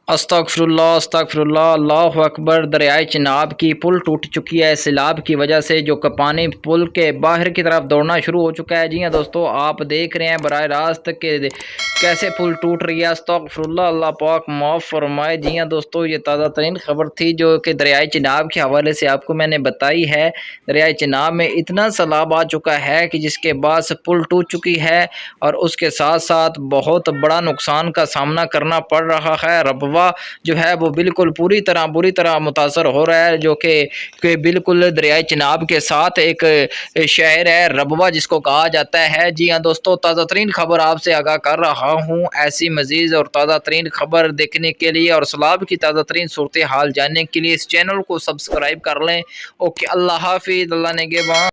अस्तगफिरुल्लाह अस्तगफिरुल्लाह अल्लाहु अकबर। दरियाए चिनाब की पुल टूट चुकी है सैलाब की वजह से, जो कि पानी पुल के बाहर की तरफ दौड़ना शुरू हो चुका है। जी हाँ दोस्तों, आप देख रहे हैं बराह रास्त के कैसे पुल टूट रही है। अस्तगफिरुल्लाह, अल्लाह पाक माफ़ फरमाए। जी हाँ दोस्तों, ये ताज़ा तरीन खबर थी जो कि दरियाए चिनाब के हवाले से आपको मैंने बताई है। दरियाए चिनाब में इतना सैलाब आ चुका है कि जिसके बाद से पुल टूट चुकी है और उसके साथ साथ बहुत बड़ा नुकसान का सामना करना पड़ रहा है। रबवा जो है वो बिल्कुल बुरी तरह मुतासर हो रहा है, जो कि बिल्कुल दरियाए चिनाब के साथ एक शहर है रबवा जिसको कहा जाता है। जी हाँ दोस्तों, ताज़ा तरीन खबर आपसे आगाह कर रहा हूँ। ऐसी मज़ीद और ताज़ा तरीन खबर देखने के लिए और सैलाब की ताज़ा तरीन सूरत हाल जानने के लिए इस चैनल को सब्सक्राइब कर लें। ओके, अल्लाह हाफिज़, अल्लाह नेगेबान।